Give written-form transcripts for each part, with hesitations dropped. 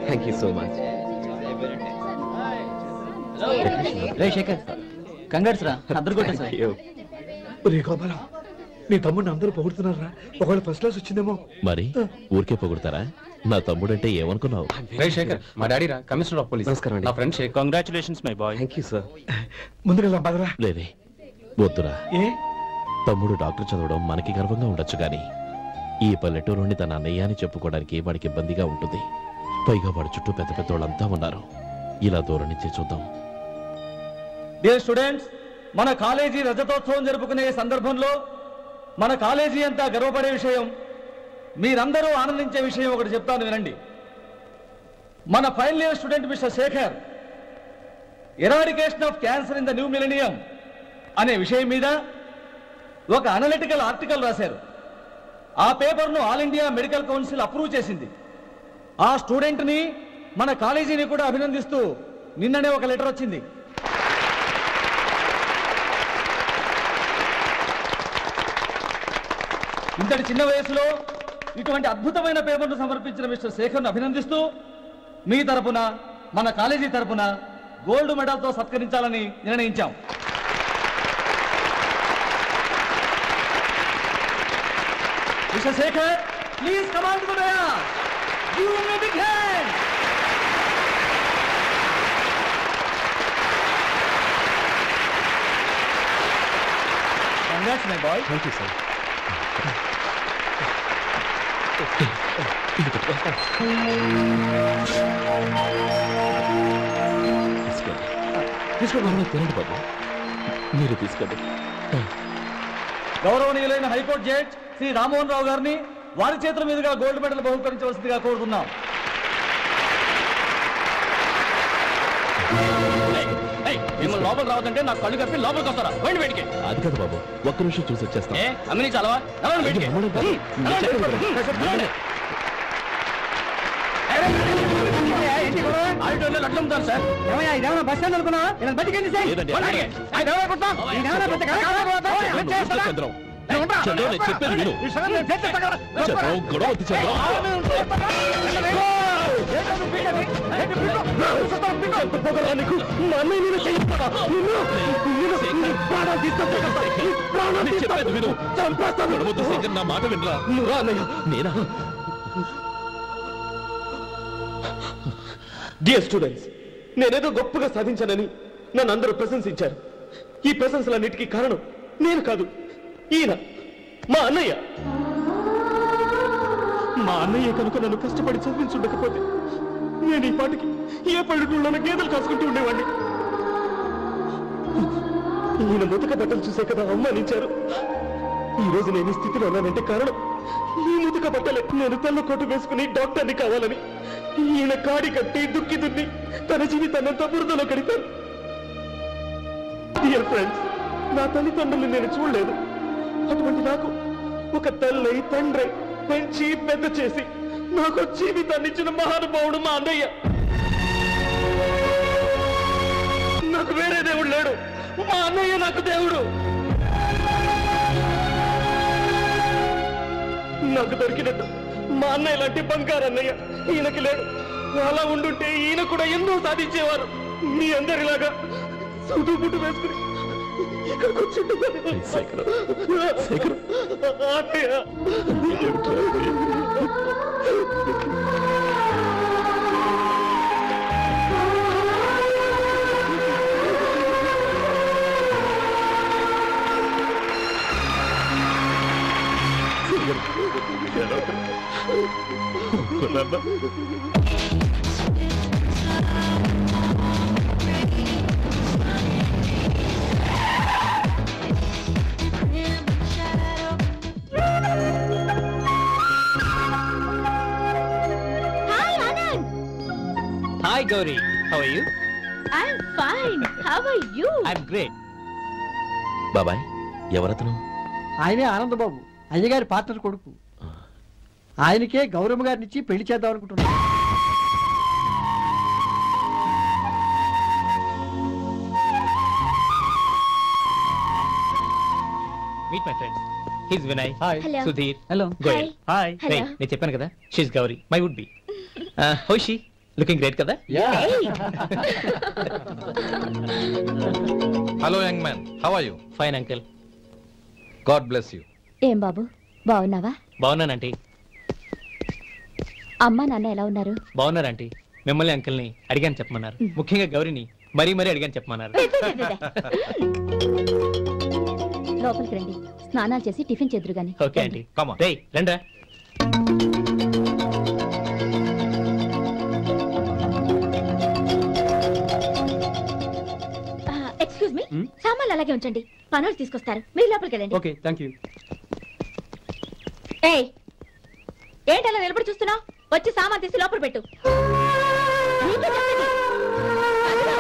Thank you so much. Shekhar congrats రా, అద్దరు కొట్టేసా. నీ తమ్ముడిని అందరూ పొగుడుతున్నారా? ఒకవేళ ఫస్ట్ క్లాస్ వచ్చిందేమో. మరి ఊరికే పొగుడతారా? నా తమ్ముడంటే ఏమనుకున్నావు? శేఖర్ మా డాడీ రా, కమిషనర్ ఆఫ్ పోలీస్. నమస్కారం అండి. నా friend Shekhar. Congratulations my boy. Thank you sir. ముందుకెళ్దాం పదరా. లేదే వద్దురా. ఏ తమ్ముడు డాక్టర్ చదవడం మనకి గర్వంగా ఉండొచ్చు కానీ ఈ పల్లెటూరుని తన అన్నయ్య అని చెప్పుకోవడానికి వాడికి ఇబ్బందిగా ఉంటుంది. పైగా వాడి చుట్టూ పెద్ద పెద్ద వాళ్ళంతా ఉన్నారు. ఇలా దూరం నుంచి చూద్దాం. డియర్ స్టూడెంట్స్, మన కాలేజీ రజతోత్సవం జరుపుకునే సందర్భంలో మన కాలేజీ అంతా గర్వపడే విషయం, మీరందరూ ఆనందించే విషయం ఒకటి చెప్తాను వినండి. మన final year student mister Shekhar eradication of cancer in the new millennium అనే విషయం మీద ఒక అనలిటికల్ ఆర్టికల్ రాశారు. ఆ పేపర్ను all India medical council approve చేసింది. ఆ స్టూడెంట్ని మన కాలేజీని కూడా అభినందిస్తూ నిన్ననే ఒక లెటర్ వచ్చింది. ఇంతటి చిన్న వయసులో ఇటువంటి అద్భుతమైన పేపర్ను సమర్పించిన మిస్టర్ శేఖర్ను అభినందిస్తూ మీ తరపున మన కాలేజీ తరపున గోల్డ్ మెడల్తో సత్కరించాలని నిర్ణయించాం. Mister Shekhar, please come on to the dais. Give me big hand. Congrats my boy. Thank you sir. తీసుకోండి తినండి బాబు, మీరు తీసుకోండి. గౌరవనీయులైన హైకోర్టు జడ్జ్ శ్రీ రామ్మోహన్ రావు గారిని వారి చేతుల మీదుగా గోల్డ్ మెడల్ బహుకరించవలసిందిగా కోరుతున్నాం. మిమ్మల్ని లోపల రావద్దంటే నాకు కళ్ళు కప్పి లోపలికి వస్తారా? పోయింది బయటికి. అది కాదు బాబు, ఒక్క నిమిషం చూసి వచ్చేస్తాం. అమ్మిని చాలవా? అట్లుంటారు సార్. ఇదేమన్నా బస్ స్టాండ్ అనుకున్నా? బయటికి చెప్పేది విను. గొడవ నా మాట వినరా? నేనా? డియర్ స్టూడెంట్స్, నేనేదో గొప్పగా సాధించానని నన్ను అందరూ ప్రశంసించారు. ఈ ప్రశంసలన్నిటికీ కారణం నేను కాదు, ఈయన మా అన్నయ్య. మా అన్నయ్య కనుక నన్ను కష్టపడి చదివించుండకపోతే నేను ఈ పాటికి ఏ పల్లెటూళ్ళలో గేదెలు కాసుకుంటూ ఉండేవాడిని. ఈయన ముతక బట్టలు చూసే కదా అవమానించారు. ఈ రోజు నేను ఈ స్థితిలో ఉన్నానంటే కారణం ఈ ముతక బట్టలే. నేను తెల్ల కోటు వేసుకుని డాక్టర్ని కావాలని ఈయన కాడి కట్టి దుక్కి దున్ని తన జీవితాన్నంతా బురదలో కడితారు. డియర్ ఫ్రెండ్స్, నా తల్లిదండ్రులు నేను చూడలేదు. అటువంటి నాకు ఒక తల్లి తండ్రి పెంచి పెద్ద చేసి నాకు జీవితాన్ని ఇచ్చిన మహానుభావుడు మా అన్నయ్య. నాకు వేరే దేవుడు లేడు, మా అన్నయ్య నాకు దేవుడు. నాకు దొరికినట్టు మా అన్నయ్య లాంటి బంగారు అన్నయ్య ఈయనకి లేడు. అలా ఉండుంటే ఈయన కూడా ఎన్నో సాధించేవారు. మీ అందరిలాగా సుటు పుట్టు వేసుకుని ఇక్కడికి Hi Gauri, how are you? I'm fine. How are you? I'm great. బాబాయ్, ఎవరతను? ఆయనే ఆనందబాబు, అయ్యగారి పార్ట్నర్ కొడుకు. ఆయనకే గౌరమ్మ గారిని ఇచ్చి పెళ్లి చేద్దాం అనుకుంటున్నాను. Meet my friends his Vinay hi Hello. Sudheer Hello. Goyal hi Hello. నేను చెప్పాను కదా she's Gauri my would be హౌషి లుకింగ్ గ్రేట్ కదా hello young man how are you fine uncle God bless you ఏం బాబు బాగున్నావా? బాగున్నానంటీ అమ్మా నాన్న ఎలా ఉన్నారు? బాగున్నారంటీ మిమ్మల్ని అంకిల్ని అడిగాను చెప్పమన్నారు ముఖ్యంగా గౌరీని మరీ మరీ అడిగాను చెప్పమన్నారు లోపలికి రండి, స్నానాలు చేసి టిఫిన్ చేదురు గాని. ఓకే ఆంటీ రేయ్ రండ్రా ఎక్స్క్యూజ్ మీ, సామాన్లు అలాగే ఉంచండి, పనులు తీసుకొస్తారు, మీరు లోపలికి వెళ్ళండి. Okay thank you. ఏయ్, ఏంటి అలా నిలబడి చూస్తున్నావు? వచ్చి సామాన్ తీసి లోపల పెట్టు. నీకే చెప్పేది. అదిగో.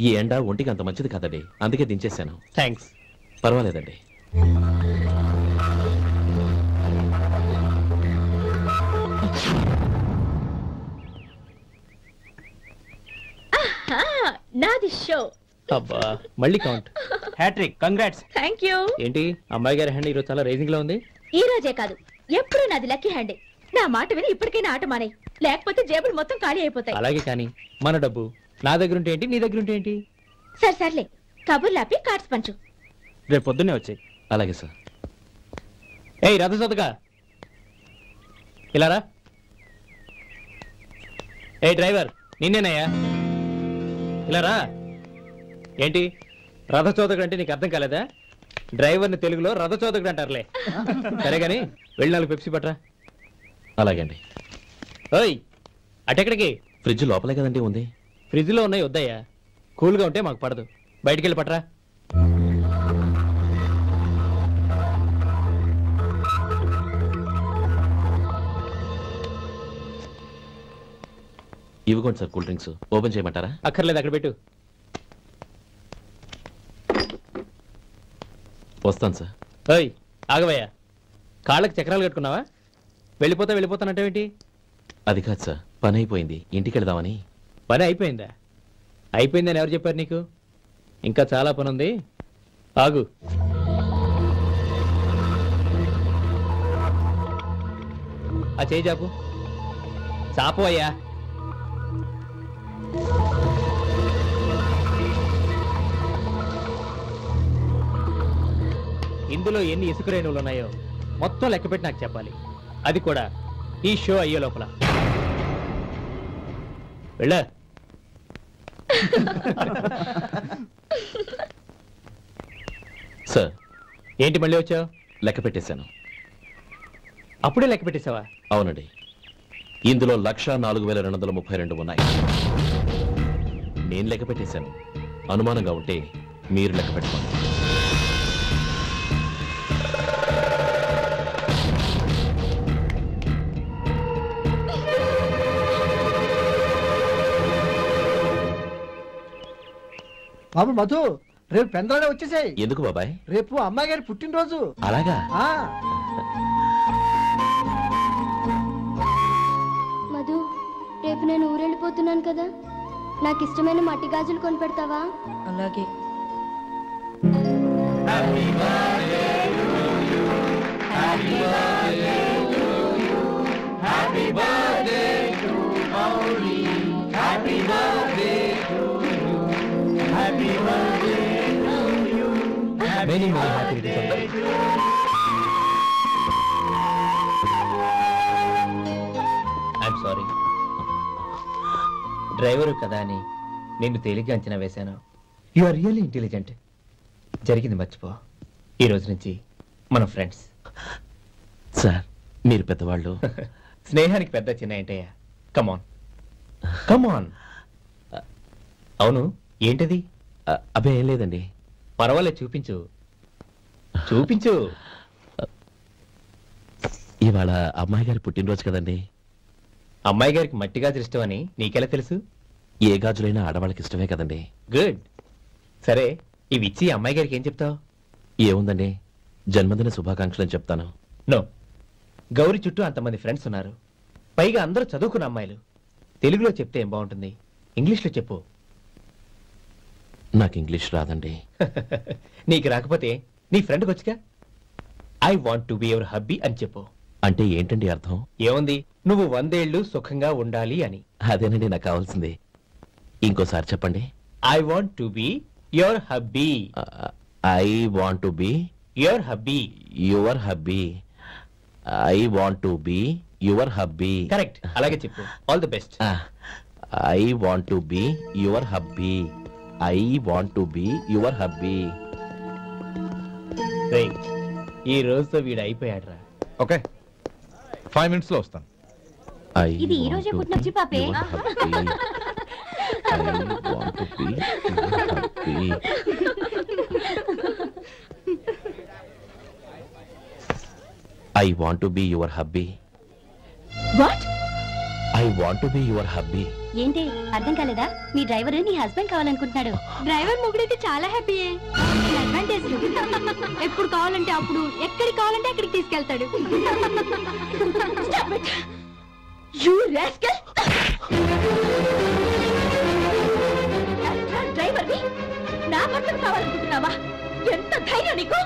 ఈ ఎండ ఒంటికి అంత మంచిది కాదండి, అందుకే దించేశాను. థ్యాంక్స్. పర్వాలేదండి. నాది షో. అబ్బా మళ్ళీ count hattrick congrats. Thank you. ఏంటి అమ్మాయి గారి హ్యాండ్ ఈరోజు చాలా రైజింగ్ లో ఉంది? ఈ రోజే కాదు, ఎప్పుడు నాది లక్కీ హ్యాండే. నా మాట విని ఇప్పటికైనా ఆట మానే, లేకపోతే జేబులు మొత్తం ఖాళీ అయిపోతాయి. అలాగే కానీ మన డబ్బు నా దగ్గర ఉంటే ఏంటి, నీ దగ్గర ఉంటే ఏంటి? సరే సర్లే, కబుర్లు ఆపి కార్డ్స్ పంచు. రేపు పొద్దున్నే వచ్చాయి. అలాగే సార్. ఏయ్ రథ సోదగా ఇలా రా. ఏ డ్రైవర్ నిన్నేనయ్యా, ఇలా రా. ఏంటి రథచోదకుడు అంటే నీకు అర్థం కాలేదా? డ్రైవర్ని తెలుగులో రథచోదకుడు అంటారులే. సరే గాని వెళ్ళి 4 పెప్సీ పట్రా. అలాగే అండి. ఓయ్ అటెక్కడికి? ఫ్రిడ్జ్ లోపలే కదండి ఉంది. ఫ్రిడ్జ్లో ఉన్నాయి వద్దయ్యా, కూల్గా ఉంటే మాకు పడదు. బయటికి వెళ్ళి పట్రా. ఇవ్వకోండి సార్ కూల్ డ్రింక్స్. ఓపెన్ చేయమంటారా? అక్కర్లేదు, అక్కడ పెట్టు. వస్తాను సార్. ఓయ్ ఆగవయ్యా, కాళ్ళకి చక్రాలు కట్టుకున్నావా? వెళ్ళిపోతానంటే అది కాదు సార్, పని అయిపోయింది, ఇంటికి వెళదామని. పని అయిపోయిందా? అయిపోయిందని ఎవరు చెప్పారు నీకు? ఇంకా చాలా పని ఉంది, ఆగు. ఆ చేయి చాపు. చాపు అయ్యా. ఇందులో ఎన్ని ఇసుక రేణువులు ఉన్నాయో మొత్తం లెక్కపెట్టి నాకు చెప్పాలి, అది కూడా ఈ షో అయ్యే లోపల. వెళ్ళ. సార్ ఏంటి మళ్ళీ వచ్చావు? లెక్క పెట్టేశాను. అప్పుడే లెక్క పెట్టేశావా? అవునండి, ఇందులో 1,04,232 ఉన్నాయి. నేను లెక్క పెట్టేశాను. అనుమానంగా ఉంటే మీరు లెక్క పెట్టుకోండి. బాబు మధు, రేపు పెందరాడే వచ్చేసాయి. ఎందుకు బాబాయ్? రేపు అమ్మాయి గారి పుట్టినరోజు. అలాగా? మధు, రేపు నేను ఊరెళ్ళిపోతున్నాను కదా, నాకు ఇష్టమైన మట్టి గాజులు కొనిపెడతావా? అలాగే. Many happy returns. I'm sorry. Driver కదా అని నిన్ను తేలిగ్గా అంచనా వేశాను. You are really intelligent. జరిగింది మర్చిపో. ఈ రోజు నుంచి మనం ఫ్రెండ్స్. సార్ మీరు పెద్దవాళ్ళు. స్నేహానికి పెద్ద చిన్న ఏంటయ్యా? కమాన్ కమాన్. అవును, ఏంటది? అబ్బే ఏం లేదండి. పర్వాలేదు, చూపించు చూపించు. ఇవాళ అమ్మాయి గారి పుట్టినరోజు కదండి. అమ్మాయి గారికి మట్టి గాజులు ఇష్టం అని నీకెలా తెలుసు? ఏ గాజులైనా ఆడవాళ్ళకి ఇష్టమే కదండి. గుడ్. సరే, ఇవి ఇచ్చి అమ్మాయి గారికి ఏం చెప్తావు? ఏముందండి, జన్మదిన శుభాకాంక్షలు అని చెప్తాను. నో, గౌరీ చుట్టూ అంతమంది ఫ్రెండ్స్ ఉన్నారు, పైగా అందరూ చదువుకున్న అమ్మాయిలు. తెలుగులో చెప్తే ఏం బాగుంటుంది, ఇంగ్లీష్లో చెప్పు. నాకు ఇంగ్లీష్ రాదండి. నీకు రాకపోతే నీ ఫ్రెండ్కి వచ్చిగా I want to be your hubby అని చెప్పు. అంటే ఏంటండి అర్థం? ఏముంది, నువ్వు 100 ఏళ్ళు సుఖంగా ఉండాలి అని. అదేనండి నాకు కావాల్సింది. ఇంకోసారి చెప్పండి. I want to be your hubby. I want to be your hubby. Your hubby. I want to be your hubby. Correct, అలాగే చెప్పు. All the best. I want to be your hubby. I want to be your hubby. ఈ రోజుతో వీడు అయిపోయాడ్రా. Okay, 5 minutes లో వస్తాను. ఇది ఈ రోజే పుట్టినొచ్చి పాపే. I want to be your hubby. What? I want to be your hubby. ఏంటి అర్థం కాలేదా? మీ డ్రైవర్ నీ హస్బెండ్ కావాలనుకుంటున్నాడు. డ్రైవర్ మొగుడైతే చాలా హ్యాపీయే. అడ్వాంటేజ్ ఎప్పుడు కావాలంటే అప్పుడు, ఎక్కడికి కావాలంటే అక్కడికి తీసుకెళ్తాడు. You rascal! డ్రైవర్ ని నా భర్తను కావాలనుకుంటున్నావా? ఎంత ధైర్యం నీకు?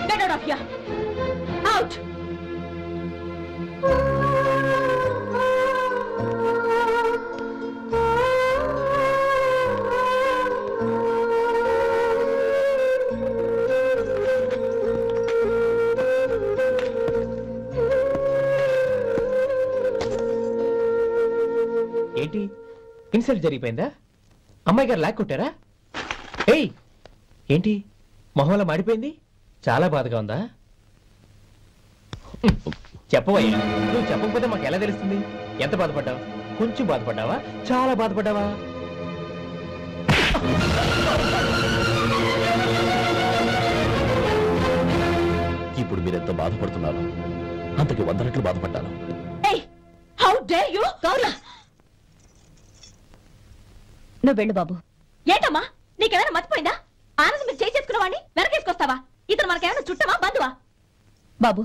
Get out of here! Out! ఏంటి, ఇన్సల్ట్ జరిగిపోయిందా? అమ్మాయి గారు లాక్ కొట్టారా? ఏయ్, ఏంటి మొహంలో మాడిపోయింది? చాలా బాధగా ఉందా? చెప్పవయ్యా, నువ్వు చెప్పకపోతే మాకు ఎలా తెలుస్తుంది? ఎంత బాధపడ్డావు? కొంచెం బాధపడ్డావా, చాలా బాధపడ్డావా? ఇప్పుడు మీరెంత బాధపడుతున్నారు, అంతకి 100 రెట్లు బాధపడ్డాను. Hey! How dare you? Gaurav! నువ్వు వెళ్ళు బాబు. ఏంటమ్మా, నీకేమైనా మర్చిపోయిందా? ఆనందం మీరు చేసుకున్న వాడిని వెనకేసుకొస్తావా? ఇతను మనకేమైనా చుట్టమా, బంధువా? బాబు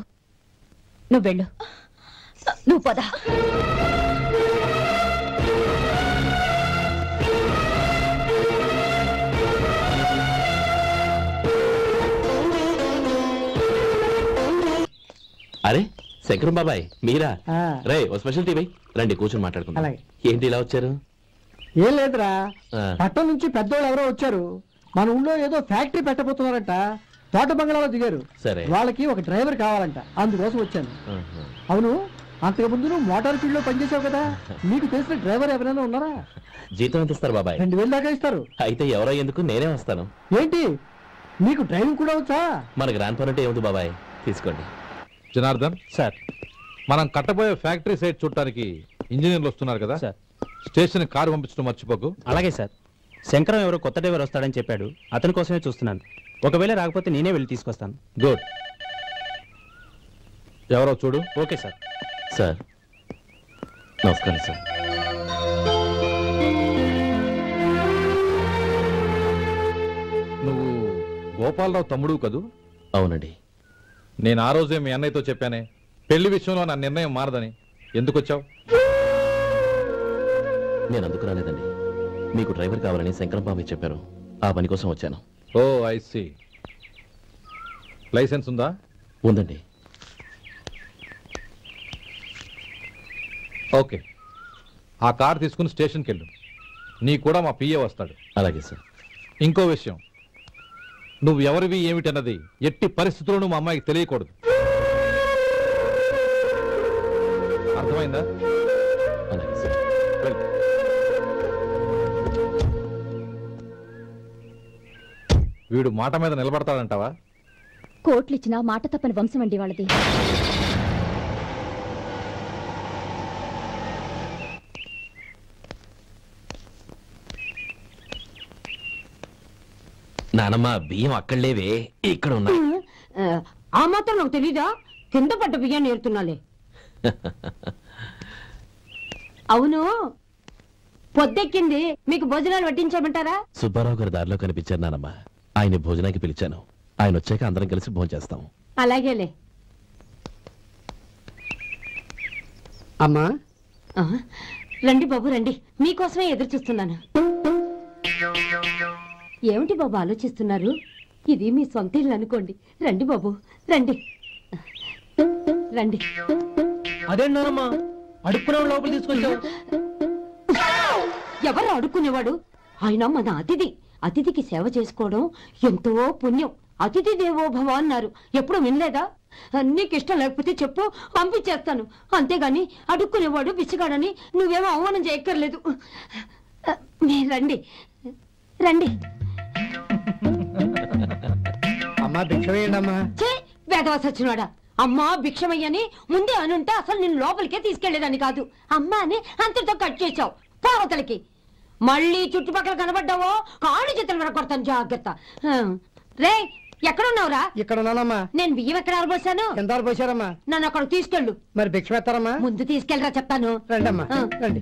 నువ్వు వెళ్ళు. నువ్వు పద. అరే శంకరం బాబాయ్, మీరా? ఆ. రే ఓ స్పెషల్ టీవీ రండి, కూర్చొని మాట్లాడుకుందాం. అలాగే. ఏంటి ఇలా వచ్చారు? ఏం లేదురా, ఆ. పట్టణం నుంచి పెద్దోళ్ళు ఎవరో వచ్చారు. మన ఊళ్ళో ఏదో ఫ్యాక్టరీ పెట్టబోతున్నారంట. తోట బంగ్లాలో దిగారు. సరే. వాళ్ళకి ఒక డ్రైవర్ కావాలంట, అందుకోసం వచ్చాను. ఆహా. అవును, అంతకుముందు నువ్వు మోటార్ ఫీల్డ్ లో పనిచేసావు కదా, నీకు తెలిసిన డ్రైవర్ ఎవరైనా ఉన్నారా? జీతం ఎంత ఇస్తారు బాబాయ్? 2000 దాకా ఇస్తారు. అయితే ఎవరో ఎందుకు, నేనే వస్తాను. ఏంటి, నీకు డ్రైవింగ్ కూడా వచ్చా? మన గ్రాండ్ పనంటే ఏముంది బాబాయ్, తీసుకోండి. జనార్దన్ సార్. మనం కట్టబోయే ఫ్యాక్టరీ సైట్ చూడటానికి ఇంజనీర్లు వస్తున్నారు కదా సార్. స్టేషన్ కారు పంపించడం మర్చిపోకు. అలాగే సార్. శంకరం ఎవరో కొత్త డ్రైవర్ వస్తాడని చెప్పాడు, అతని కోసమే చూస్తున్నాను. ఒకవేళ రాకపోతే నేనే వెళ్ళి తీసుకొస్తాను. గుడ్. ఎవరో చూడు. Okay sir. సార్ నమస్కారం సార్. నువ్వు గోపాలరావు తమ్ముడు కదూ? అవునండి. నేను ఆ రోజే మీ అన్నయ్యతో చెప్పానే, పెళ్లి విషయంలో నా నిర్ణయం మారదని. ఎందుకు వచ్చావు? నేను అందుకు రాలేదండి, మీకు డ్రైవర్ కావాలని శంకరం బాబాయ్ చెప్పారు, ఆ పని కోసం వచ్చాను. ఓ ఐ సీ. లైసెన్స్ ఉందా? ఉందండి. ఓకే, ఆ కార్ తీసుకుని స్టేషన్కి వెళ్ళు. నీ కూడా మా పిఏ వస్తాడు. అలాగే సార్. ఇంకో విషయం, నువ్వు ఎవరివి ఏమిటన్నది ఎట్టి పరిస్థితుల్లోనూ మా అమ్మాయికి తెలియకూడదు. అర్థమైందా? అలాగే సార్. వీడు మాట మీద నిలబడతాడంటావా? కోట్లిచ్చినా మాట తప్పని వంశం అండి వాళ్ళది. నానమ్మ బియ్యం అక్కడలేవే, ఇక్కడ ఉన్నాయి. ఆ మాత్రం నాకు తెలీదా? కింద పడ్డ బియ్యాన్ని ఏరుతున్నాలే. అవును, పొద్దెక్కింది, మీకు భోజనాలు వడ్డించమంటారా? సుబ్బారావు గారి దారిలో కనిపించారు నానమ్మ. ఆయన భోజనానికి పిలిచాను. ఆయన వచ్చాక అందరం కలిసి భోజనం చేస్తాం. అలాగేలే. అమ్మా రండి బాబు రండి, మీకోసమే ఎదురు చూస్తున్నాను. ఏమిటి బాబు ఆలోచిస్తున్నారు? ఇది మీ సొంత ఇల్లు అనుకోండి. రండి బాబు రండి రండి. అదేంటమ్మా అడుక్కునే లోపల తీసుకొచ్చావు? ఎవరు అడుక్కునేవాడు? ఆయన మన అతిథి. అతిథికి సేవ చేసుకోవడం ఎంతో పుణ్యం. అతిథి దేవో భవ అన్నారు, ఎప్పుడు వినలేదా? నీకు ఇష్టం లేకపోతే చెప్పు, పంపించేస్తాను. అంతేగాని అడుక్కునేవాడు బిచ్చగాడని నువ్వేమో అవమానం చేయక్కర్లేదు. మీరు రండి రండి. అమ్మా భిక్షమేయండి అమ్మా. చే వేదవ సచ్చినోడా, అమ్మా భిక్షమయ్యని ముందే అనుంటే అసలు నిన్ను లోపలికే తీసుకెళ్లేదని కాదు. అమ్మా అని అంతటితో కట్ చేసావు. పావతలకి మళ్ళీ చుట్టుపక్కల కనబడ్డావో కాళ్ళు చేతులు వినకొడతాను, జాగ్రత్త. రే ఎక్కడున్నావురా? ఇక్కడ ఉన్నానమ్మా. నేను బియ్యం ఎక్కడ ఆరబోసాను? ఎంత ఆరబోసారమ్మా? నన్ను అక్కడ తీసుకెళ్ళు. మరి భిక్ష పెడతారమ్మా? ముందు తీసుకెళ్ళరా చెప్తాను. రండమ్మా రండి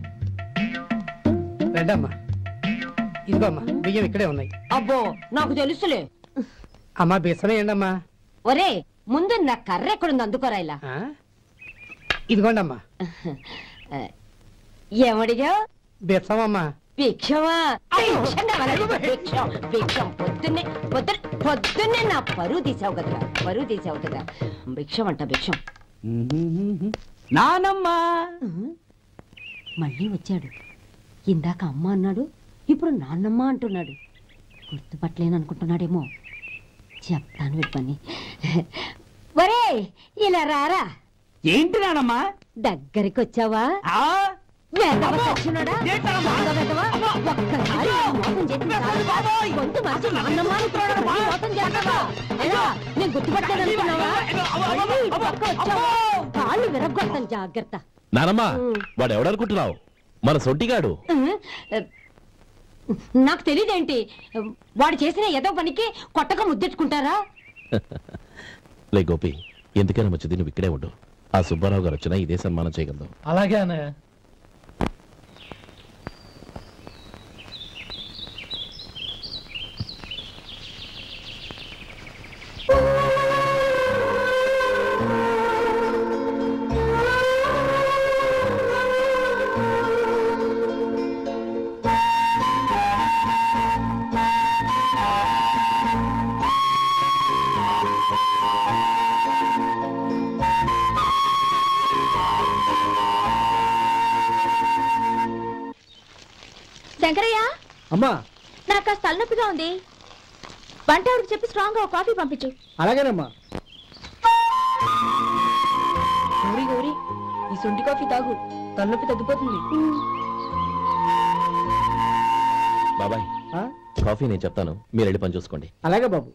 రండమ్మా. ఇదిగోమ్మా బియ్యం ఇక్కడే ఉన్నాయి. అబ్బో నాకు తెలుసులే. అమ్మా బిచ్చమేయండి అమ్మా. ఒరే ముందు నా కర్ర ఎక్కడుంది, అందుకోరా. ఇలా ఇదిగోండమ్మా. ఏమడిగా? బిచ్చమమ్మా. భిక్షమా? భిక్షం పొద్దున్నే నా పరువు తీసావు కదరా, పరువు తీసావు కదా. భిక్షం అంట భిక్షం. నానమ్మా మళ్ళీ వచ్చాడు. ఇందాక అమ్మ అన్నాడు, ఇప్పుడు నాన్నమ్మ అంటున్నాడు. గుర్తుపట్టలేననుకుంటున్నాడేమో. చెప్తాను విప్పని. ఒరే ఇలా రారా. ఏంటి నానమ్మా? దగ్గరికి వచ్చావా? నేను గుర్తుపట్టలేదనుకున్నావా? కాళ్ళు విరగొడతాను, జాగ్రత్త. నానమ్మ వాడు ఎవడనుకుంటున్నావు? మన సొంటిగాడు. నాకు తెలియదేంటి, వాడు చేసిన ఏదో పనికి కొట్టక ముద్దెట్టుకుంటారా? లే గోపి, ఎందుకైనా మంచిది నువ్వు ఇక్కడే ఉండు. ఆ సుబ్బారావు గారు వచ్చినా ఇదే సన్మానం చేయగలదు. అలాగే అన్నయ్య. శంకరయ్య, అమ్మా నాకు కాస్త తలనొప్పిగా ఉంది. వంట ఆవిడకి చెప్పి స్ట్రాంగ్ గా కాఫీ పంపించు. అలాగేనమ్మా. గౌరీ గౌరీ, ఈ సొంటి కాఫీ తాగు, తలనొప్పి తగ్గిపోతుంది. బాబాయ్ కాఫీ నేను చెప్తాను, మీరు వెళ్ళి పని చూసుకోండి. అలాగే బాబు.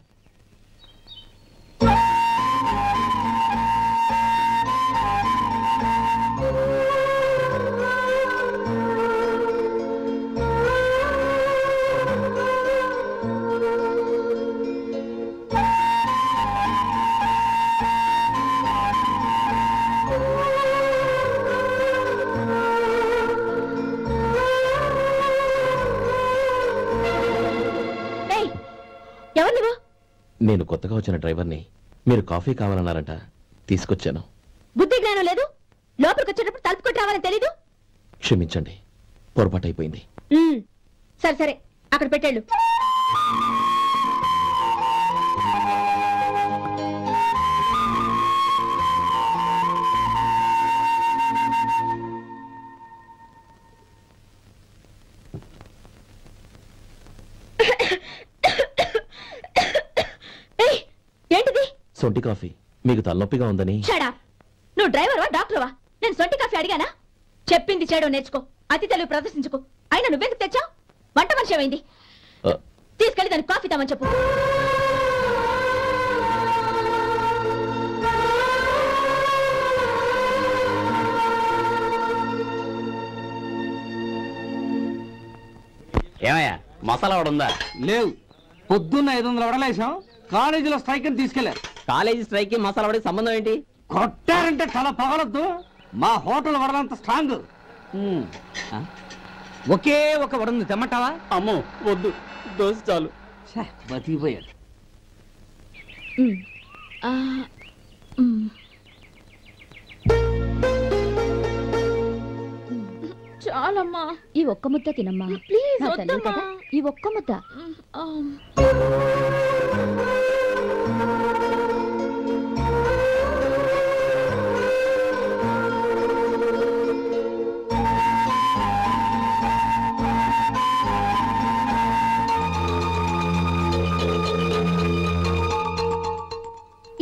నేను కొత్తగా వచ్చిన డ్రైవర్ని. మీరు కాఫీ కావాలన్నారంట, తీసుకొచ్చాను. బుద్ధి జ్ఞానం లేదు. లోపలికి వచ్చేటప్పుడు తలుపు కొట్టి రావాలని తెలీదు. క్షమించండి, పొరపాటు అయిపోయింది. సరే సరే, అక్కడ పెట్టేళ్ళు. ఏంటిది? సొంటి కాఫీ. మీకు తలనొప్పిగా ఉందని. నువ్వు డ్రైవర్వా డాక్టర్వా? నేను సొంటి కాఫీ అడిగానా? చెప్పింది చేయడం నేర్చుకో, అతి తెలివి ప్రదర్శించుకో. అయినా నువ్వెందుకు తెచ్చావు? వంట మనిషి ఏమైంది? తీసుకెళ్ళి దానికి కాఫీ తామని చెప్పు. ఏమయ్యా మసాలా వడ ఉందా? లేవు. పొద్దున్న 500 వడలేసాం, కాలేజీలో స్ట్రైక్ అని తీసుకెళ్లారు. కాలేజీ స్ట్రైక్ కి మసాలా వడకి సంబంధం ఏంటి? కొట్టారంటే తల పగలొద్దు. మా హోటల్ వడలంత స్ట్రాంగ్. ఒకే ఒక వడ ఉంది, తెమ్మంటావా? అమ్మో వద్దు, దోశ చాలు. బతికిపోయాడు. చాలమ్మా, ఈ ఒక్క ముద్ద తినమ్మా ప్లీజ్. నా తల్లి కదా, ఈ ఒక్క ముద్ద.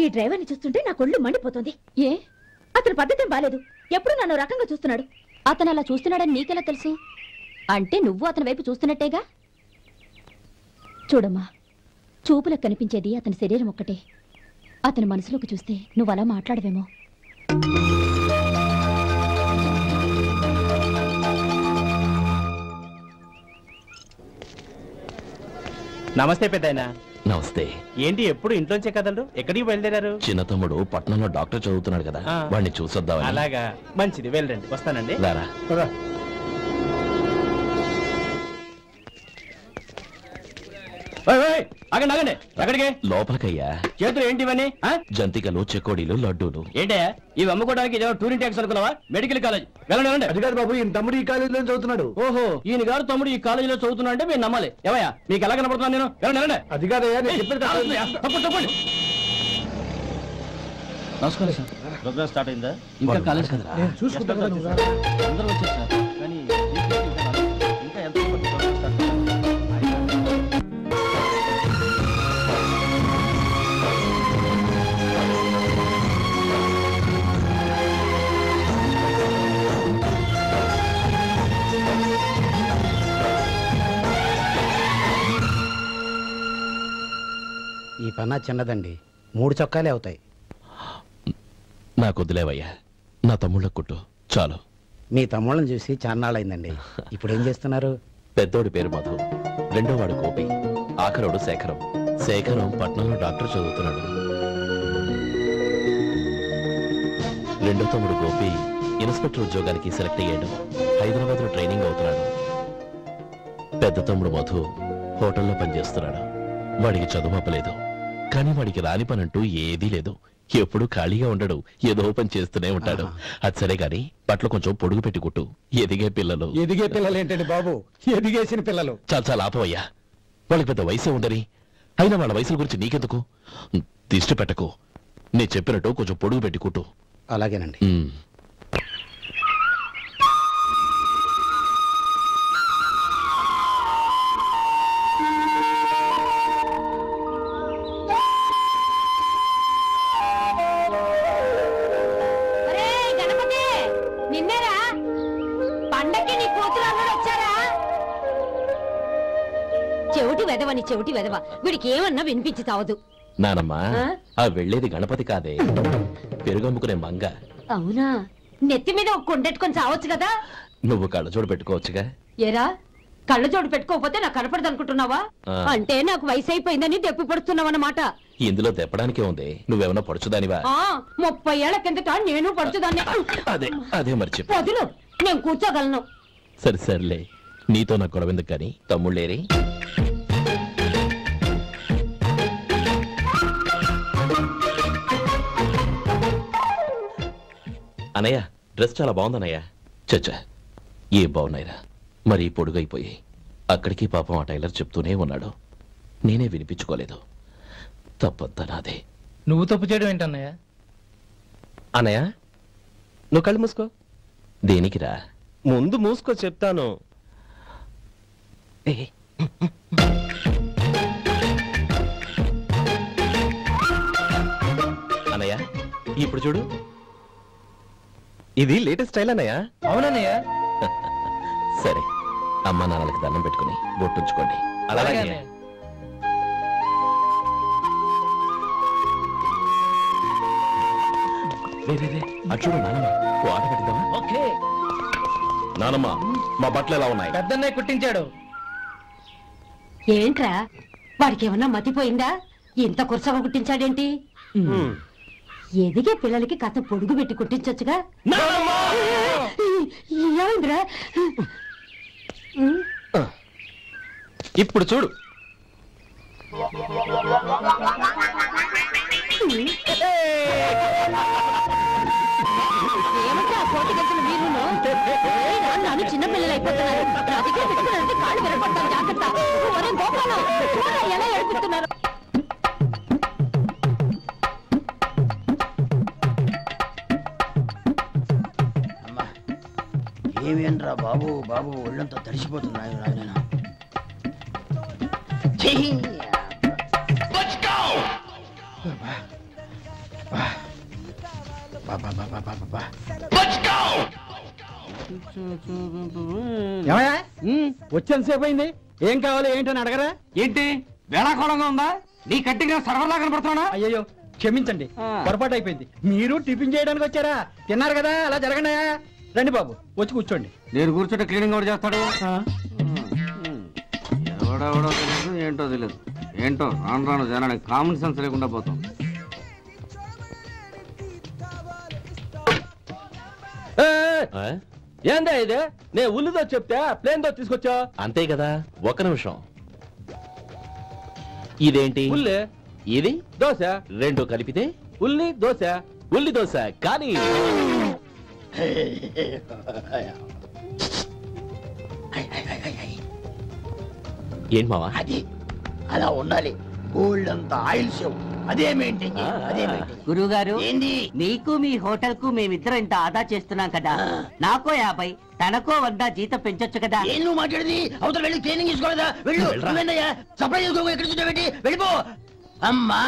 ఈ డ్రైవర్ని చూస్తుంటే నా కొళ్ళు మండిపోతుంది. ఏ అతని పద్ధతి బాలేదు. ఎప్పుడు నన్ను రకంగా చూస్తున్నాడు. అతను అలా చూస్తున్నాడని నీకెలా తెలుసు? అంటే నువ్వు అతని వైపు చూస్తున్నట్టేగా. చూడమ్మా, చూపులకు కనిపించేది అతని శరీరం ఒక్కటే. అతని మనసులోకి చూస్తే నువ్వు అలా మాట్లాడవేమో. నమస్తే పెద్దాయనా. నమస్తే. ఏంటి ఎప్పుడు ఇంట్లోంచే కదలరు? ఎక్కడికి బయలుదేరారు? చిన్న తమ్ముడు పట్నంలో డాక్టర్ చదువుతున్నాడు కదా, వాడిని చూసొద్దామని. అలాగా, మంచిది, వెళ్ళండి. వస్తానండి. రారా. ఆగండి ఆగండి, ఎక్కడికి? లోపలికయ్యా. చేతులు ఏంటి ఇవన్నీ? జంతికలు, చెకోడీలు, లడ్డూలు. ఏంటయ్యా ఇవి అమ్ముకోవడానికి ఇదేమో టూరింగ్ ట్యాక్స్ అనుకున్నావా? Medical college. వెళ్ళండి వెళ్ళండి. అది కాదు బాబు, ఈయన తమ్ముడు ఈ కాలేజీలో చదువుతున్నాడు. ఓహో, ఈయన గారు తమ్ముడు ఈ కాలేజీలో చదువుతున్నా అంటే మీరు నమ్మాలి. ఏవయ్యా మీకు ఎలా కనపడుతున్నాను నేను? వెళ్ళండి వెళ్ళండి. అది కాదయ్యా, నేను చెప్పేది తప్పండి తప్పండి. నమస్కారం సార్. ప్రోగ్రామ్ స్టార్ట్ అయిందా? ఇంకా కాలేజ్ కదా. చూసుకుంటా. అందరూ వచ్చారు సార్, కానీ ఇంకా ఎంత ప్రోగ్రామ్ స్టార్ట్ అయింది? ఈ పన్నా చిన్నదండి, 3 చొక్కాలే అవుతాయి. నాకు వదిలేవయ్యా, నా తమ్ముళ్ళ కుట్టు చాలు. మీ తమ్ముళ్ళని చూసి చాన్నాళ్ళైందండి. ఇప్పుడు ఏం చేస్తున్నారు? పెద్దోడి పేరు మధు, రెండోవాడు గోపి, ఆఖరోడు శేఖరం. శేఖరం పట్నంలో డాక్టర్ చదువుతున్నాడు. రెండో తమ్ముడు గోపి ఇన్స్పెక్టర్ ఉద్యోగానికి సెలెక్ట్ అయ్యాడు. హైదరాబాద్లో ట్రైనింగ్ అవుతున్నాడు. పెద్ద తమ్ముడు మధు హోటల్లో పనిచేస్తున్నాడు. వాడికి చదువు అప్పలేదు, కానీ వాడికి రాని పనంటూ ఏదీ లేదు. ఎప్పుడు ఖాళీగా ఉండడు, ఏదో పని చేస్తూనే ఉంటాడు. అది సరే గాని బట్టలు కొంచెం పొడుగు పెట్టి కుట్టు. ఎదిగే పిల్లలు. ఎదిగే పిల్లలు ఏంటండి బాబు, ఎదిగేసిన పిల్లలు. చాలా చాలా ఆపవయ్యా, వాళ్ళకి పెద్ద వయసే ఉందని. అయినా వాళ్ళ వయసుల గురించి నీకెందుకు? దిష్టి పెట్టకు. నేను చెప్పినట్టు కొంచెం పొడుగు పెట్టి కుట్టు. అలాగేనండి. నిన్నేరా పండక్కి నీ కూతురు అల్లుడు వచ్చారా? చెవిటి వెదవని చెవిటి వెదవ, వీడికి ఏమన్నా వినిపించి తావదు. నానమ్మా, ఆ వెళ్ళేది గణపతి కాదే, పెరుగమ్ముకునే మంగ. అవునా? నెత్తి మీద ఒక కొండెట్టుకొని చావచ్చు కదా. నువ్వు కళ్ళజోడు పెట్టుకోవచ్చుగా. ఏరా, కళ్ళజోడు పెట్టుకోకపోతే నాకు కనపడదు అనుకుంటున్నావా? అంటే నాకు వయసు అయిపోయిందని దెప్పి పడుతున్నావన్నమాట. ఇందులో తెప్పడానికే ఉంది. నువ్వేమన్నా పడుచుదానివా? 30 ఏళ్ల కిందట నేను పడుచుదాన్ని. అదే అదే మరి చెప్పు. వదులు, నేను కూర్చోగలను. సరే సర్లే, నీతో నాకు గొడవ ఎందుకు కానీ. తమ్ముళ్ళేరి? అనయ్య, డ్రెస్ చాలా బాగుందన్నయ్య. చచ్చా, ఏ బాగున్నాయిరా, మరీ పొడుగైపోయి. అక్కడికి పాపం ఆ టైలర్ చెప్తూనే ఉన్నాడు, నేనే వినిపించుకోలేదు. తప్పంతా నాదే. నువ్వు తప్పు చేయడం ఏంటన్నయ్య? అన్నయ్య, నువ్వు కళ్ళు మూసుకో. దేనికిరా? ముందు మూసుకో చెప్తాను. అన్నయ్య, ఇప్పుడు చూడు. ఇది లేటెస్ట్ స్టైల్ అన్నయ్య. అవునన్నయ్య. సరే, అమ్మా నాన్నలకి దండం పెట్టుకుని బొట్టుంచుకోండి. అలాగే. అటు చూడు నానమ్మ, ఓ ఆట పెట్టిద్దామా? ఓకే. నానమ్మ, మా బట్టలు ఎలా ఉన్నాయి? పెద్దన్నయ్య కుట్టించాడు. ఏంట్రా వాడికి ఏమన్నా మతిపోయిందా? ఇంత కుర్చగా కుట్టించాడేంటి? ఎదిగే పిల్లలకి కథ పొడుగు పెట్టి కుట్టించొచ్చుగా. ఏమైందిరా? ఇప్పుడు చూడు. ఏమంటే ఆ కోటి గంటల మీరు నన్ను చిన్న పిల్లలు అయిపోతున్నారు. నా దగ్గర పెట్టుకున్నారంటే కాళ్ళు విరగొడతాను, జాగ్రత్త. ఒరే గోపాలం, చూడరా ఎలా ఏడిపిస్తున్నారు. ఏమేంట్రా బాబు బాబు ఒళ్ళంతా తడిసిపోతున్నాయి నాయన. వచ్చేంతసేపు అయింది. ఏం కావాలి ఏంటని అడగరా? ఏంటి వేళాకోళంగా ఉందా? నీ కట్టిగా సర్వర్లా కనపడుతున్నా? అయ్యో క్షమించండి, పొరపాటు అయిపోయింది. మీరు టిఫిన్ చేయడానికి వచ్చారా? తిన్నారు కదా, అలా జరగండి. రండి బాబు, వచ్చి కూర్చోండి. నేను కూర్చుంటే క్లీనింగ్ కూడా చేస్తాడు. ఎవడెవడో తెలియదు, ఏంటో తెలియదు. ఏంటో రాను రాను జనానికి కామన్ సెన్స్ లేకుండా పోతాం. ఏందా ఇదే? నే ఉల్లిదో చెప్తే ప్లేన్ దో తీసుకొచ్చా అంతే కదా. ఒక నిమిషం. ఇదేంటి? ఉల్లి. ఇది దోశ. రెండు కలిపితే ఉల్లి దోశ. ఉల్లి దోశ కానీ ఏం మావా? అది అలా ఉండాలి. గోల్డ్ అంత ఆయిల్ షో అదే మెయింటైన్. గురువు గారు, నీకు మీ హోటల్ కు మేమిద్దరం ఇంత ఆదా చేస్తున్నాం కదా, నాకో 50 తనకో 100 జీతం పెంచొచ్చు కదా. ఏం నువ్వు మాట్లాడేది? అవతల వెళ్ళి ట్రైనింగ్ తీసుకోలేదా? వెళ్ళు. సప్లై చేసుకో. ఎక్కడ చూసావేంటి? వెళ్ళిపో. అమ్మా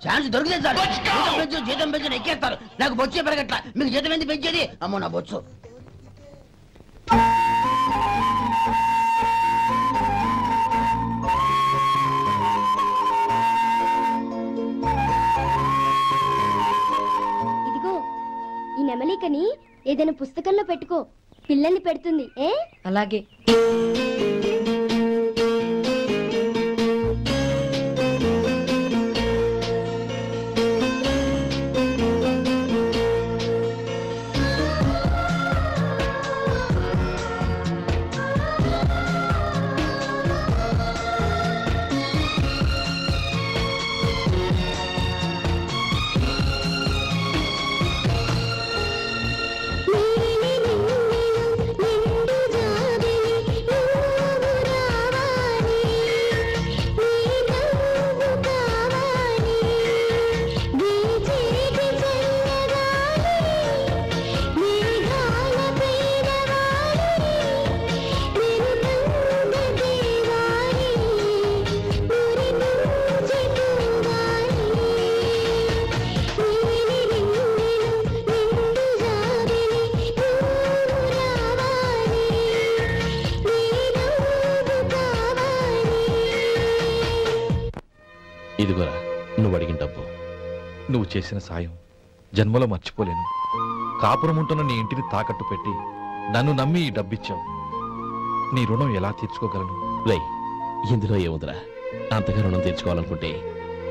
ఛాన్స్ దొరికితే చాలు. జీతం పెంచు ఎక్కేస్తారు. నాకు బొచ్చే పెరగట్లా. మీకు జీతం ఎందుకు పెంచేది? అమ్మో నా బొచ్చు. ఇదిగో ఈ నెమలికని ఏదైనా పుస్తకంలో పెట్టుకో, పిల్లల్ని పెడుతుంది. అలాగే. ఇదిగోరా నువ్వు అడిగిన డబ్బు. నువ్వు చేసిన సాయం జన్మలో మర్చిపోలేను. కాపురం ఉంటున్న నీ ఇంటిని తాకట్టు పెట్టి నన్ను నమ్మి ఈ డబ్బిచ్చావు. నీ రుణం ఎలా తీర్చుకోగలను? రై, ఇందులో ఏముందిరా? అంతగా రుణం తీర్చుకోవాలనుకుంటే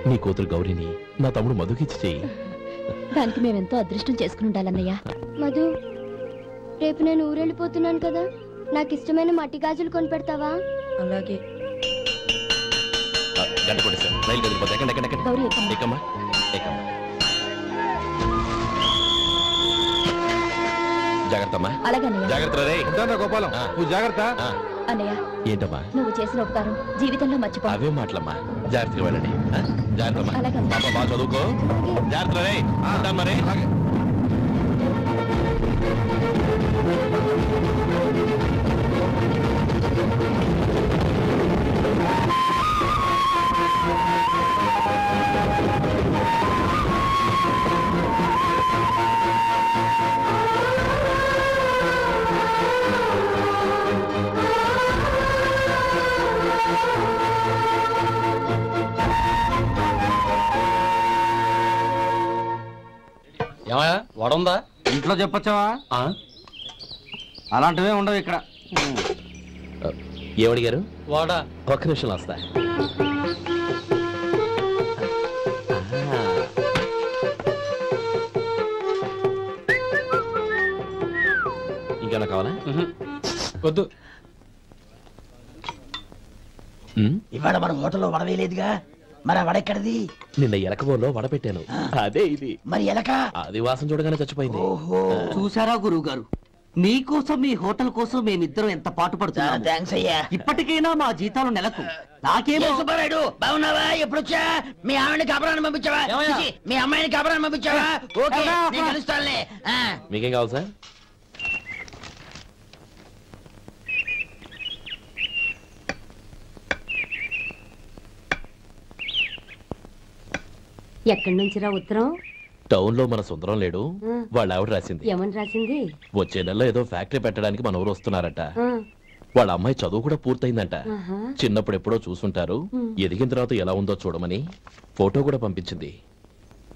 నీ కూతురు గౌరీని నా తమ్ముడు మధుకిచ్చి చెయ్యి. దానికి మేమెంతో అదృష్టం చేసుకుని ఉండాలన్నయ్య. మధు, రేపు నేను ఊరెళ్ళిపోతున్నాను కదా, నాకు ఇష్టమైన మట్టి గాజులు కొనిపెడతావా? అలాగే. గంట కొట్టేశాను. రైలు కదిలిపోతే ఎక్కమ్మా. జాగ్రత్త అమ్మా. జాగ్రత్త రే. గోపాలం, నువ్వు జాగ్రత్త. అన్నయ్య, ఏంటమ్మా నువ్వు చేసిన ఉపకారం జీవితంలో మర్చిపో. అవే మాటలమ్మా. జాగ్రత్తగా వెళ్ళండి. జాగ్రత్త పాప, బాగా చదువుకో. జాగ్రత్త రే. మరి ఏమయ్యా వడుందా? ఇంట్లో చెప్పొచ్చావా? అలాంటివే ఉండవు ఇక్కడ. ఏమడిగారు? వాడా. ఒక్క నిమిషం వస్తా. ఇంకేమైనా కావాలా? వద్దు. ఇవాళ మన హోటల్లో వడవేలేదుగా, మరి ఆ వడ ఎక్కడిది? నిన్న ఎలకబోలో వడ పెట్టాను, అదే ఇది. మరి ఎలక? అది వాసన చూడగానే చచ్చిపోయింది. చూసారా గురువు గారు, మీకోసం మీ హోటల్ కోసం మేమిద్దరం ఎంత పాటు పడుతున్నాం. థ్యాంక్స్ అయ్యా. ఇప్పటికైనా మా జీతాలు నెలకు నాకేమో. సుబ్బారాయుడు బాగున్నావా? ఎప్పుడొచ్చా? మీ ఆవిడని కాపురాన్ని పంపించావా? చిచి, మీ అమ్మాయిని కాపురాన్ని పంపించావా? ఓకే, నేను కలుస్తానులే. మీకేం కావాలి సార్? ఎక్కడి నుంచిరా ఉత్తరం? టౌన్ లో మన సుందరం లేడు, వాళ్ళ ఆవిడ రాసింది. ఏమని రాసింది? వచ్చే నెలలో ఏదో ఫ్యాక్టరీ పెట్టడానికి మన ఊరు వస్తున్నారట. వాళ్ళ అమ్మాయి చదువు కూడా పూర్తయిందంట. చిన్నప్పుడు ఎప్పుడో చూసుంటారు, ఎదిగిన తర్వాత ఎలా ఉందో చూడమని ఫోటో కూడా పంపించింది.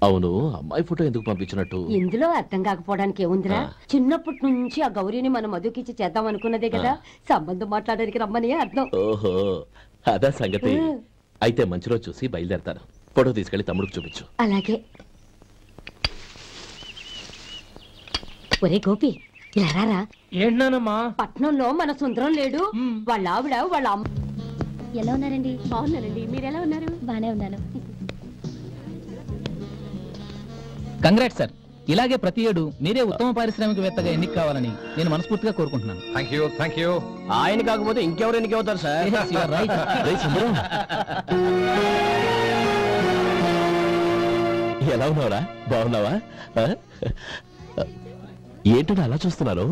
అవును, అమ్మాయి ఫోటో ఎందుకు పంపించినట్టు? ఇందులో అర్థం కాకపోవడానికి ఏముందిరా, చిన్నప్పటి నుంచి ఆ గౌరీని మనం మధుకిచ్చి చేద్దాం అనుకున్నదే కదా, సంబంధం మాట్లాడడానికి రమ్మని అర్థం. ఓహో, అదా సంగతి. అయితే మంచి రోజు చూసి బయలుదేరతాను. ఫోటో తీసుకెళ్లి తమ్ముడికి చూపించు. అలాగే. ఒరే గోపి, ఇలా రారా. ఏంటమ్మా? పట్నంలో మన సుందరం లేడు, వాళ్ళ ఆవిడ వాళ్ళ అమ్మ. ఎలా ఉన్నారండి? బాగున్నారండి, మీరు ఎలా ఉన్నారు? బానే ఉన్నాను. Congrats sir. ఇలాగే ప్రతి ఏడు మీరే ఉత్తమ పారిశ్రామికవేత్తగా ఎన్నిక కావాలని నేను మనస్ఫూర్తిగా కోరుకుంటున్నాను. Thank you. ఆయన కాకపోతే ఇంకెవరు ఎన్నికవుతారు సార్? ఎలా ఉన్నావురా? బాగున్నావా? ఏంటని అలా చూస్తున్నారు?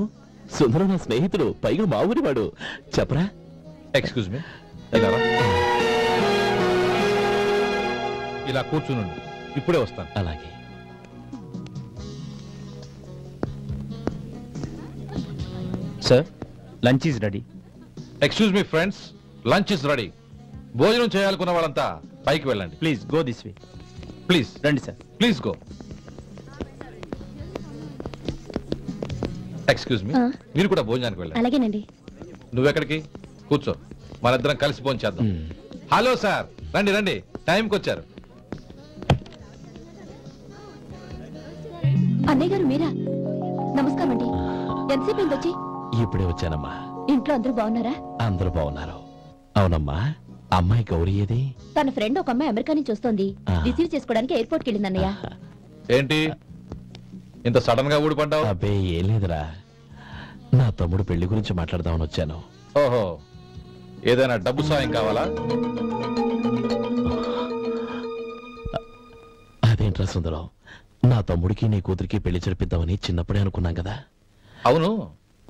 సుందరం నా స్నేహితుడు, పైగా మా ఊరి వాడు. చెప్పరా? ఎక్స్క్యూజ్ మీ, ఇలా కూర్చునుండు, ఇప్పుడే వస్తాను. అలాగే. Sir, lunch is ready. Excuse me friends, lunch is ready. భోజనం చేయాలనుకున్న వాళ్ళంతా పైకి వెళ్ళండి. Please go this way. Please రండి sir. Please go. Excuse me, మీరు కూడా భోజనానికి వెళ్ళండి. అలాగేనండి. నువ్వెక్కడికి? కూర్చో, మనిద్దరం కలిసి భోజనం చేద్దాం. హలో సార్, రండి రండి, టైంకి వచ్చారు. అన్నయ్య గారు మీరా? నమస్కారం అండి. ఎంతసేపు అయింది వచ్చి? ఇప్పుడే వచ్చానమ్మా. ఇంట్లో అందరూ బాగున్నారా? అందరూ బాగున్నారు. అవునమ్మా, అమ్మాయి గౌరీ ఏది? తన ఫ్రెండ్ ఒక అమ్మాయి అమెరికా నుంచి వస్తోంది, రిసీవ్ చేసుకోవడానికి ఎయిర్పోర్ట్కి వెళ్ళింది అన్నయ్య. ఏంటి ఇంత సడన్ గా ఊడిపడ్డావు? అబ్బే ఏం లేదురా, నా తమ్ముడు పెళ్లి గురించి మాట్లాడదామని వచ్చాను. ఓహో, ఏదైనా డబ్బు సాయం కావాలా? అదేంట్రా సుందరం, నా తమ్ముడికి నీ కూతురికి పెళ్లి జరిపిద్దామని చిన్నప్పుడే అనుకున్నాం కదా. అవును,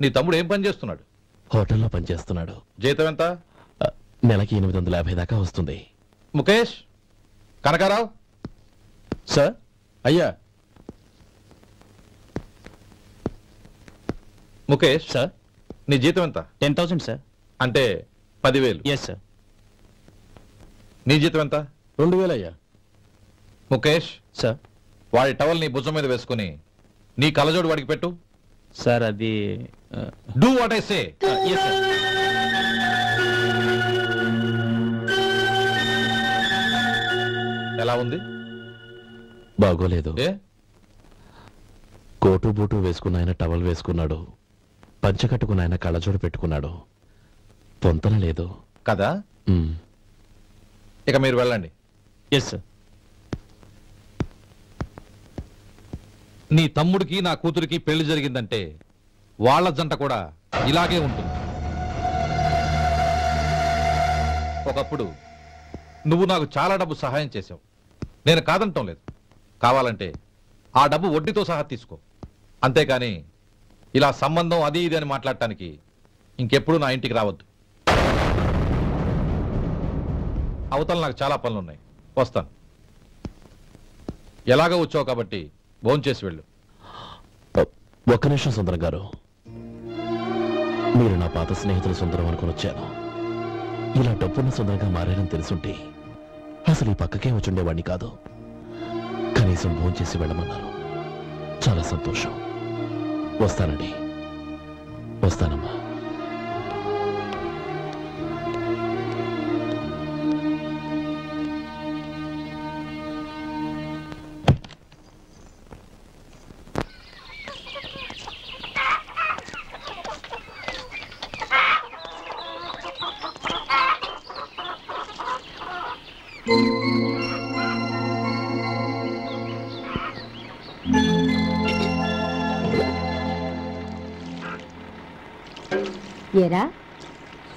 నీ తమ్ముడు ఏం పని చేస్తున్నాడు? హోటల్లో పనిచేస్తున్నాడు. జీతం ఎంత? నెలకి 850 దాకా వస్తుంది. ముఖేష్, కనకారావు. సార్. అయ్యా. ముఖేష్ సార్, నీ జీతం ఎంత? 10,000 సార్. అంటే 10,000. Yes sir. నీ జీతం ఎంత? 2,000 అయ్యా. ముఖేష్ సార్, వాడి టవల్ నీ భుజం మీద వేసుకుని నీ కలజోడు వాడికి పెట్టు. సార్ అది do what I say. Yes sir. ఎలా ఉంది? బాగోలేదు. కోటు బూటు వేసుకున్న ఆయన టవల్ వేసుకున్నాడు, పంచ కట్టుకున్న ఆయన కళ్ళజోడు పెట్టుకున్నాడు. పొంతన లేదు కదా. ఇక మీరు వెళ్ళండి. Yes sir. నీ తమ్ముడికి నా కూతురికి పెళ్లి జరిగిందంటే వాళ్ళ జంట కూడా ఇలాగే ఉంటుంది. ఒకప్పుడు నువ్వు నాకు చాలా డబ్బు సహాయం చేశావు, నేను కాదంటం లేదు. కావాలంటే ఆ డబ్బు వడ్డీతో సహా తీసుకో, అంతేకాని ఇలా సంబంధం అది ఇది అని మాట్లాడటానికి ఇంకెప్పుడు నా ఇంటికి రావద్దు. అవతల నాకు చాలా పనులున్నాయి, వస్తాను. ఎలాగో వచ్చావు కాబట్టి భోంచేసి వెళ్ళు. ఒక్క నిమిషం సుందరం గారు, మీరు నా పాత స్నేహితులు సుందరం అనుకుని వచ్చాను. ఇలా డబ్బున్న సుందరంగా మారారని తెలుసుంటే అసలు ఈ పక్కకే వచ్చుండేవాడిని కాదు. కనీసం భోంచేసి వెళ్ళమన్నారు, చాలా సంతోషం. వస్తానండి. వస్తానమ్మా. ఏరా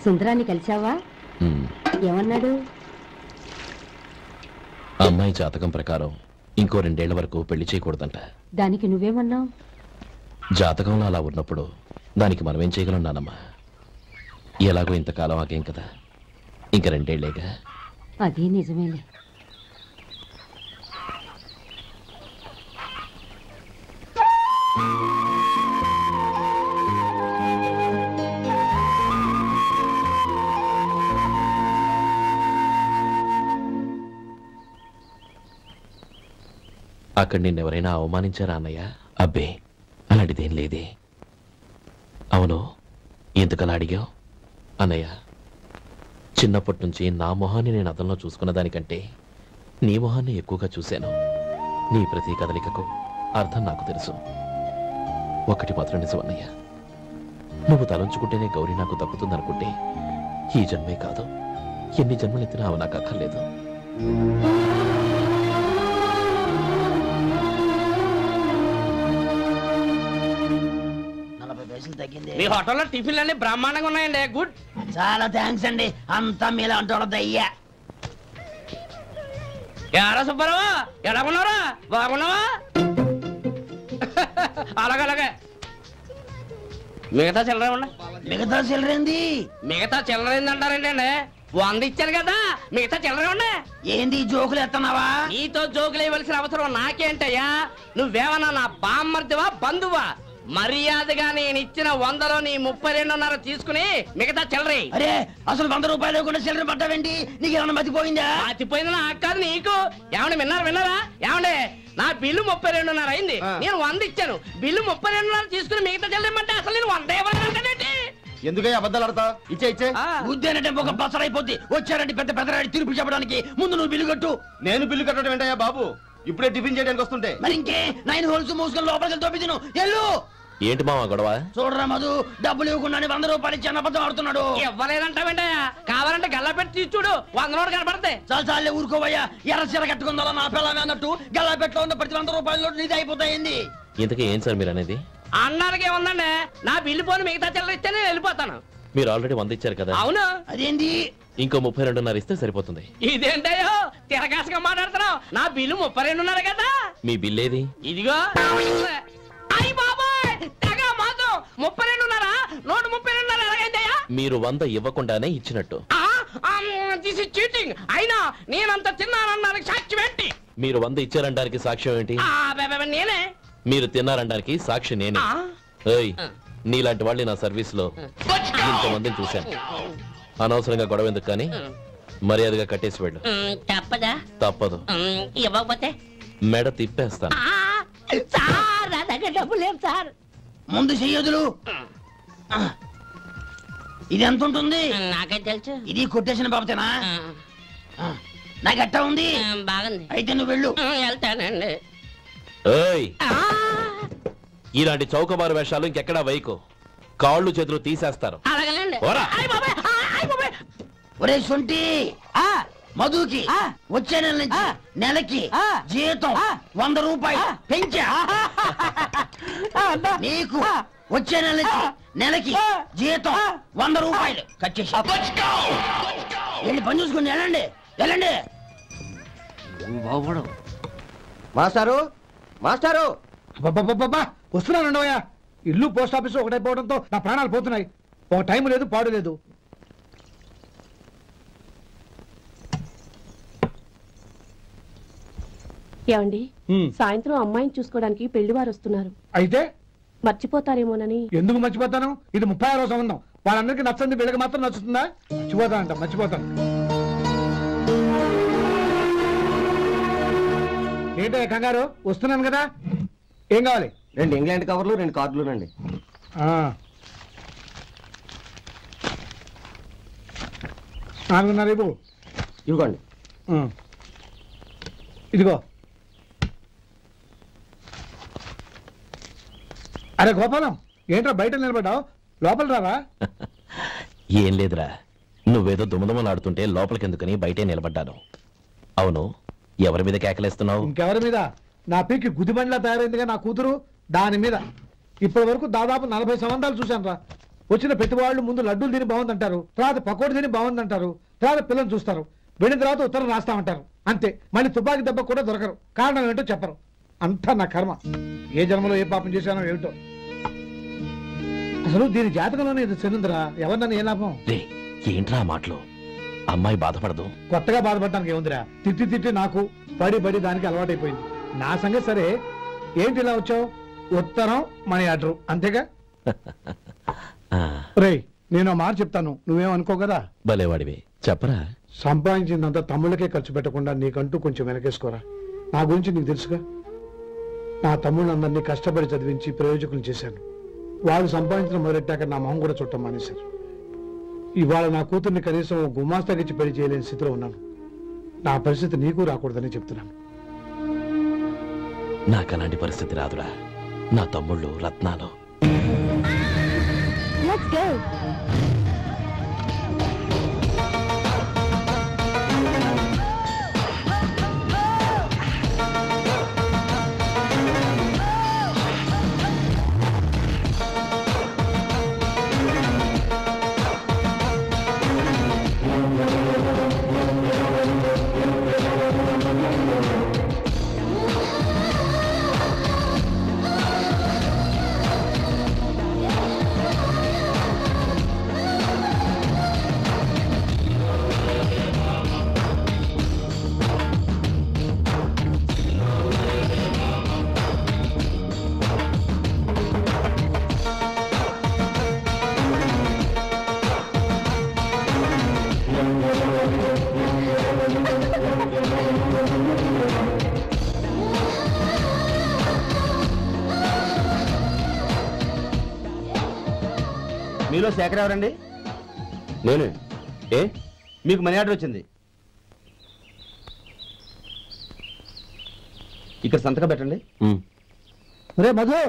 సుందరాన్ని కలిసావా? ఏమన్నాడు? అమ్మాయి జాతకం ప్రకారం ఇంకో 2 ఏళ్ల వరకు పెళ్లి చేయకూడదంట. దానికి నువ్వేమన్నావు? జాతకంలో అలా ఉన్నప్పుడు దానికి మనమేం చేయగలం నానమ్మా? ఎలాగో ఇంతకాలం ఆగేం కదా, ఇంక 2 ఏళ్లేగా. అదే నిజమేలే. అక్కడ నిన్నెవరైనా అవమానించారా అన్నయ్య? అబ్బే, అలాంటిదేం లేదే. అవును, ఎందుకలా అడిగావు? అన్నయ్య, చిన్నప్పటి నుంచి నా మొహాన్ని నేను అతనిలో చూసుకున్న దానికంటే నీ మొహాన్ని ఎక్కువగా చూశాను. నీ ప్రతి కదలికకు అర్థం నాకు తెలుసు. ఒకటి మాత్రం నిజం అన్నయ్య, నువ్వు తలంచుకుంటేనే గౌరీ నాకు దక్కుతుందనుకుంటే ఈ జన్మే కాదు, ఎన్ని జన్మలెత్తినా అవి నాకు అక్కర్లేదు. మీ హోటల్లో టిఫిన్లు అన్ని బ్రహ్మాండంగా ఉన్నాయండి. గుడ్, చాలా థ్యాంక్స్ అండి. అంతా మీలా అంటోళ్ళదయ్యా. ఎరా సుబ్బారావు, ఎలా ఉన్నారా? బాగున్నావా? అలాగే మిగతా చిల్లర ఉన్నా. మిగతా చిల్లరేంది? మిగతా చిల్లరేంది అంటారండి అండి? 100 ఇచ్చారు కదా, మిగతా చిల్లరే ఉన్నా. ఏంది జోకులు ఎత్తన్నావా? నీతో జోకులు ఇవ్వాల్సిన అవసరం నాకేంటయ్యా? నువ్వేమన్నా నా బామ్మర్దివా, బంధువా? మర్యాదగా నేను ఇచ్చిన 100లో నీ 32.5 తీసుకుని మిగతా చిల్లరే. అరే, అసలు 100 రూపాయలు కూడా చిల్లర పడ్డావేంటి? నీకు ఏమన్నా మతిపోయిందా? మతిపోయింది నాకు కాదు, నీకు. ఏమండి విన్నారా? ఏమండి, నా బిల్లు 32.5 అయింది, నేను 100 ఇచ్చాను. బిల్లు 32.5 తీసుకుని మిగతా చిల్లరమంటే అసలు నేను 100 ఇవ్వలేదంటే ఎందుకయ్యా అబద్ధాలు ఆడతా? ఇచ్చే ఉద్యానంటే ఒక బసరైపోద్ది. వచ్చారంటే పెద్ద పెద్దరాడి తీర్పు చెప్పడానికి ముందు నువ్వు బిల్లు కట్టు. నేను బిల్లు కట్టడం ఏంటయ్యా బాబు? ఇప్పుడే టిఫిన్ చేయడానికి వస్తుంటే. మరి ఇంకే 9 హోల్స్ మూసుకొని లోపలికి తోపి తిను. ఎల్లు. ఏంటి మావా గొడవ? చూడరా మధు, డబ్బులు ఇవ్వకుండా 100 రూపాయలు ఇచ్చి అబద్ధం ఆడుతున్నాడు. ఇవ్వలేదంటావేంటయ్యా? కావాలంటే గల్లా పెట్టి తీసి చూడు, 100 నోటు కనపడతాయి. చాలే ఊరుకోవయ్యా. ఎర్ర చీర కట్టుకుందా నా పిల్లమే అన్నట్టు గల్లా పెట్టలో ఉన్న ప్రతి 100 రూపాయల నోటు నీది అయిపోతాయింది. ఇంతకీ ఏం సార్ మీరు అనేది? అన్నారకే ఉందండి, నా బిల్లు పోని మిగతా చిల్లర ఇస్తే నేను వెళ్ళిపోతాను. మీరు ఆల్రెడీ 100 ఇచ్చారు కదా? అవును. అదేంటి? ఇంకో 32.5 ఇస్తే సరిపోతుంది. ఇదేంటయ్యో తిరగాసుగా మాట్లాడుతున్నావు? నా బిల్లు 32.5 కదా. మీ బిల్ ఏది? ఇదిగో. అయ్య బాబాయ్, తెగ మాతో 32.5 నోటు 32.5 ఎలాగైందయ్యా? మీరు 100 ఇవ్వకుండానే ఇచ్చినట్టు. This is cheating. అయినా నేనంత తిన్నానన్నానికి సాక్ష్యం ఏంటి? మీరు 100 ఇచ్చారనడానికి సాక్ష్యం ఏంటి? నేనే. మీరు తిన్నారనడానికి సాక్షి నేనే. ఏయ్, నీలాంటి వాళ్ళని నా సర్వీస్ లో ఇంతమందిని చూశాను. అనవసరంగా గొడవ ఎందుకు కానీ మర్యాదగా కట్టేసి వెళ్ళు. తప్పదా? తప్పదు. ఇవ్వకపోతే మెడ తిప్పేస్తాను. సార్, నా దగ్గర డబ్బు లేదు సార్. ముందు చెయ్యదులు. ఇది ఎంత ఉంటుంది? నాకే తెలుసు. ఇది కొట్టేసిన బాబతేనా? నాకు ఎట్టా ఉంది? బాగుంది. అయితే నువ్వు వెళ్ళు. వెళ్తానండి. ఏయ్, ఇలాంటి చౌకబారు వేషాలు ఇంకెక్కడా వైకు. కాళ్ళు చేతులు తీసేస్తారు. అలాగేనండి. ఒరే సొంటి, మధుకి వచ్చే నెల నుంచి నెలకి జీతం 100 రూపాయలు పెంచా. నీకు వచ్చే నెల నుంచి నెలకి జీతం 100 రూపాయలు కట్ చేసి వెళ్ళి పని చూసుకుని వెళ్ళండి. వెళ్ళండి. మాస్టారు, మాస్టారు, వస్తున్నాను. ఇల్లు పోస్ట్ ఆఫీస్ ఒకటైపోవడంతో నా ప్రాణాలు పోతున్నాయి. ఒక టైం లేదు, పాడు లేదు. ఏమండి, సాయంత్రం అమ్మాయిని చూసుకోవడానికి పెళ్లివారు వస్తున్నారు. అయితే మర్చిపోతారేమోనని. ఎందుకు మర్చిపోతాను? ఇది 36వ సంబంధం. వాళ్ళందరికీ నచ్చంది వీళ్ళకి మాత్రం నచ్చుతుందా? మర్చిపోతాను. ఏంటో కంగారు? వస్తున్నాను కదా. ఏం కావాలి? 2 ఇంగ్లాండ్ కవర్లు, 2 కార్డులు రండి. 4.5 ఇవ్వు. ఇవ్వండి. ఇదిగో. అరే గోపాలం, ఏంట్రా బయట నిలబడ్డావు? లోపల రావా? ఏం లేదురా, నువ్వేదో దుమదుమలాడుతుంటే లోపలికెందుకని బయటే నిలబడ్డాను. అవును, ఎవరి మీద కేకలేస్తున్నావు? ఇంకెవరి మీద? నా పీకి గుదిబండ్లా తయారైందిగా నా కూతురు, దాని మీద. ఇప్పటి వరకు దాదాపు 40 సంవత్సరాలు చూశాను రా. వచ్చిన ప్రతి వాళ్ళు ముందు లడ్డూలు తిని బాగుందంటారు, తర్వాత పకోడీ తిని బాగుందంటారు, తర్వాత పిల్లలు చూస్తారు, వెళ్ళిన తర్వాత ఉత్తరం రాస్తామంటారు, అంతే. మళ్ళీ తుపాకీ దెబ్బ కూడా దొరకరు. కారణం ఏంటో చెప్పరు. అంతా నా కర్మ. ఏ జన్మలో ఏ పాపం చేశానో ఏమిటో. అసలు దీని జాతకంలోనే ఇది చెందుందిరా. ఎవరినన్నా ఏ లాభం? ఏంట్రా మాటలు? అమ్మాయి బాధపడదు. కొత్తగా బాధపడటానికి ఏముందిరా? తిట్టి తిట్టి నాకు పడి పడి దానికి అలవాటైపోయింది. నా సంగతి సరే, ఏంటి ఇలా వచ్చావు? ఉత్తరం మనీ ఆర్డర్ అంతేగా? రేయ్, నేను మాట చెప్తాను, నువ్వేమనుకో కదా. భలేవాడివి, చెప్పరా. సంపాదించిందంతా తమ్ముళ్ళకే ఖర్చు పెట్టకుండా నీకంటూ కొంచెం వెనకేసుకోరా. నా గురించి నీకు తెలుసుగా. నా తమ్ముళ్ళందరినీ కష్టపడి చదివించి ప్రయోజకులు చేశాను. వాళ్ళు సంపాదించడం మొదలెట్టాక నా మొహం కూడా చుట్టం మానేశారు. ఇవాళ నా కూతుర్ని కనీసం గుమాస్తాకిచ్చి పెళ్లి చేయలేని స్థితిలో ఉన్నాను. నా పరిస్థితి నీకు రాకూడదని చెప్తున్నాను. నాకు అలాంటి పరిస్థితి రాదురా. నా తమ్ముళ్ళు రత్నాలు. Let's go. మీలో శేఖర్ ఎవరండి? నేనే. ఏ మీకు మనీ ఆర్డర్ వచ్చింది. ఇక్కడ సంతకం పెట్టండి. రే మధు,